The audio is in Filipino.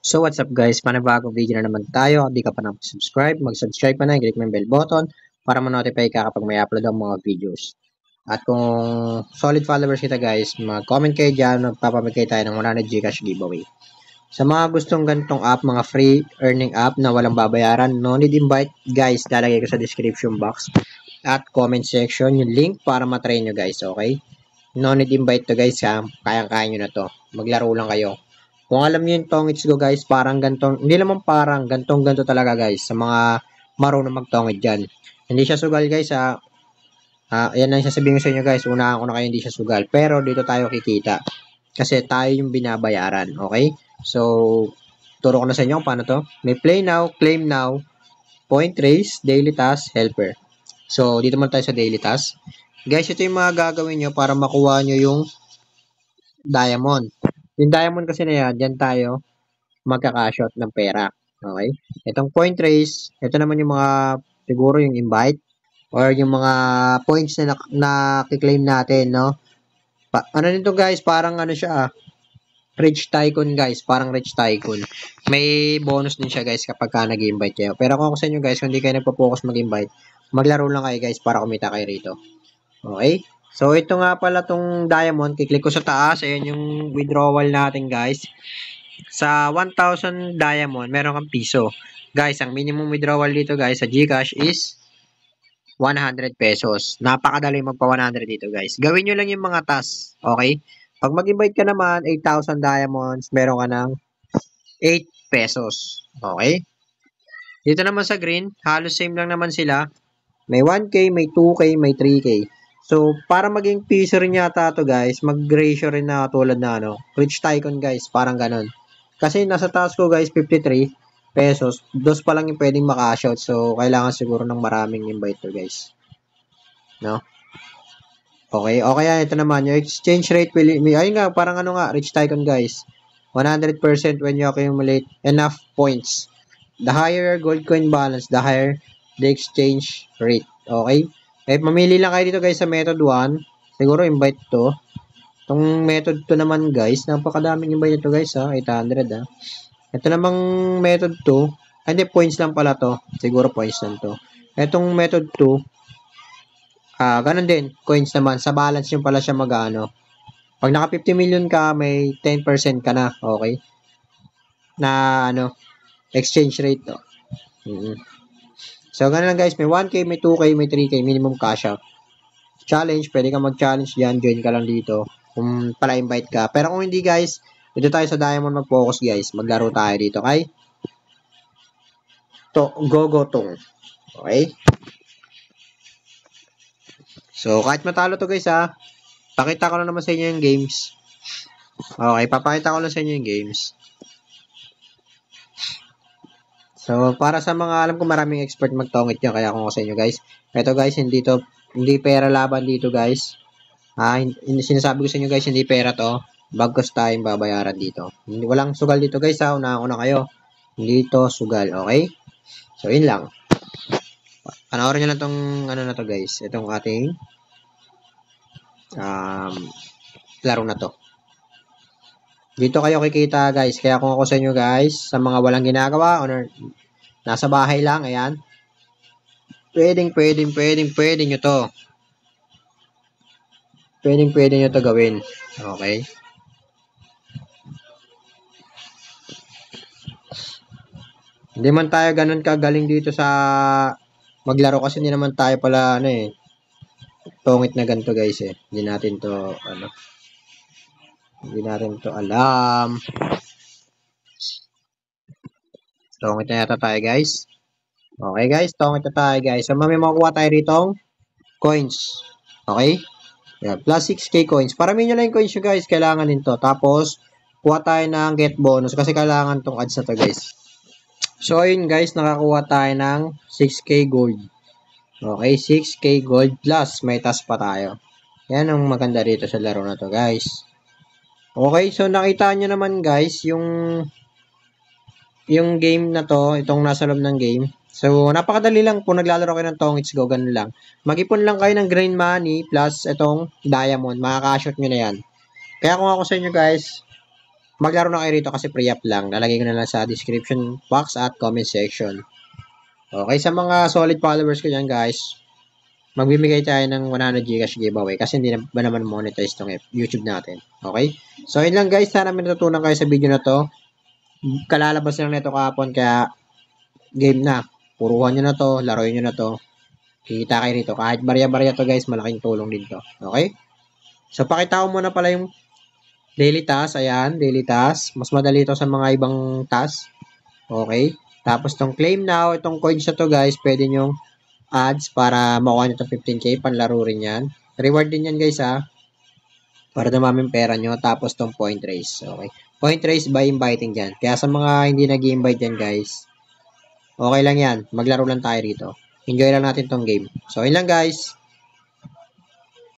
So what's up guys, panibagong video na naman tayo. Kung di ka pa subscribe, mag-subscribe ka na, click mo yung bell button para ma-notify ka kapag may upload ang mga videos. At kung solid followers kita guys, mag-comment kayo dyan, magpapamigay tayo ng 100 Gcash giveaway. Sa mga gustong ganitong app, mga free earning app na walang babayaran, no need invite guys, lalagay ko sa description box at comment section yung link para matry nyo guys, okay? No need invite to guys ha, kayang-kaya nyo na to. Maglaro lang kayo. Kung alam niyo yung tongits ko guys, parang gantong, hindi naman parang gantong-ganto talaga guys sa mga marunong magtongit dyan. Hindi siya sugal guys ha. Yan ang sasabihin ko sa inyo guys, unahan ko na kayo hindi siya sugal. Pero dito tayo kikita. Kasi tayo yung binabayaran, okay? So, turo ko na sa inyo kung paano to. May play now, claim now, point raise, daily task, helper. So, dito muna tayo sa daily task. Guys, ito yung mga gagawin nyo para makuha nyo yung diamond. Yung diamond kasi na yan, dyan tayo magkakashot ng pera. Okay? Itong point raise, ito naman yung mga, siguro yung invite, or yung mga points na na-claim natin, no? Ano nito guys, parang ano siya Rich Tycoon guys, parang Rich Tycoon. May bonus din siya guys kapag ka nag-invite kayo. Pero kung ako sa inyo guys, kung hindi kayo nagpo-focus mag-invite, maglaro lang kayo guys para kumita kayo rito. Okay? So, ito nga pala tong diamond. Kiklik ko sa taas. Ayan yung withdrawal natin, guys. Sa 1,000 diamond, meron kang piso. Guys, ang minimum withdrawal dito, guys, sa GCash is 100 pesos. Napakadali magpa 100 dito, guys. Gawin nyo lang yung mga tasks. Okay? Pag mag-invite ka naman, 8,000 diamonds, meron ka ng 8 pesos. Okay? Dito naman sa green, halos same lang naman sila. May 1K, may 2K, may 3K. So, para maging piso rin yata to guys, mag-ratio rin na tulad na Rich Tycoon guys, parang ganun. Kasi nasa taas ko guys, 53 pesos. Dos pa lang yung pwedeng maka-shout. So, kailangan siguro ng maraming invite to guys. No? Okay, okay yan. Ito naman, yung exchange rate will, ayun nga, parang Rich Tycoon guys. 100% when you accumulate enough points. The higher gold coin balance, the higher the exchange rate. Okay? Eh, mamili lang kayo dito guys sa method 1. Siguro invite to. Itong method 2 naman guys, napakadaming invite nito guys ha, 800 ha. Ito namang method 2, hindi points lang pala to. Siguro points lang to. Itong method 2, ganun din, coins naman. Sa balance yung pala siya mag-ano. Pag naka 50 million ka, may 10% ka na, okay? Na exchange rate to. So, ganun lang guys, may 1K, may 2K, may 3K, minimum cash out. Challenge, pwede ka mag-challenge dyan, join ka lang dito, kung pala invite ka. Pero kung hindi guys, dito tayo sa diamond mag-focus guys, maglaro tayo dito, okay? Go-go-tong. Okay? So, kahit matalo to guys ha, pakita ko lang naman sa inyo yung games. Okay, papakita ko lang sa inyo yung games. So, para sa mga alam ko maraming expert magtongit yan, kaya kung sa inyo guys. Ito guys, hindi pera laban dito guys. Sinasabi ko sa inyo guys, hindi pera to. Bagkos tayong babayaran dito. Walang sugal dito guys ha, unahan ko na kayo. Hindi to sugal, okay? So, yun lang. Panoorin nyo lang tong na to guys. Itong ating laro na to. Dito kayo kikita guys. Kaya kung ako sa inyo guys, sa mga walang ginagawa or nasa bahay lang, ayan. Pwedeng nyo to. Pwedeng nyo to gawin. Okay. Hindi man tayo ganun kagaling dito sa maglaro kasi hindi naman tayo pala tongit na ganito guys eh. Hindi natin to alam. Tongit na yata tayo guys. Okay guys, tongit na tayo guys. So may makukuha tayo ritong coins. Okay? Yeah, plus 6k coins. Paramihin nyo lang yung coins nyo guys. Kailangan nito. Tapos, kuha tayo ng get bonus kasi kailangan tong ads na to guys. So ayun guys, nakakuha tayo ng 6k gold. Okay, 6k gold plus may task pa tayo. Yan ang maganda dito sa laro na to guys. Okay, so nakita nyo naman guys, yung game na to, itong nasa loob ng game. So, napakadali lang kung naglalaro kayo ng Tongits Go, ganun lang. Mag-ipon lang kayo ng green money plus itong diamond. Makakashot nyo na yan. Kaya kung ako sa inyo guys, maglaro na kayo rito kasi pre-up lang. Lalagay ko na lang sa description box at comment section. Okay, sa mga solid followers ko dyan guys, magbibigay tayo ng 100 Gcash giveaway kasi hindi na ba naman monetize tong YouTube natin. Okay? So, yun lang guys. Sana may natutunan kayo sa video na to. Kalalabas lang nito kahapon kaya game na. Puruhan nyo na to, laruin nyo na to. Kikita kayo rito. Kahit barya-barya to guys, malaking tulong din to. Okay? So, pakita ko muna pala yung daily task. Ayan, daily task. Mas madali to sa mga ibang task. Okay? Tapos tong claim now, itong coins na to guys, pwede nyo ads para makuha nyo itong 15k. Panlaro rin yan. Reward din yan guys ha. Para dumaming pera nyo. Tapos tong point raise. Okay? Point raise by inviting dyan. Kaya sa mga hindi nag-invite dyan guys, okay lang yan. Maglaro lang tayo rito. Enjoy lang natin tong game. So, yun lang guys.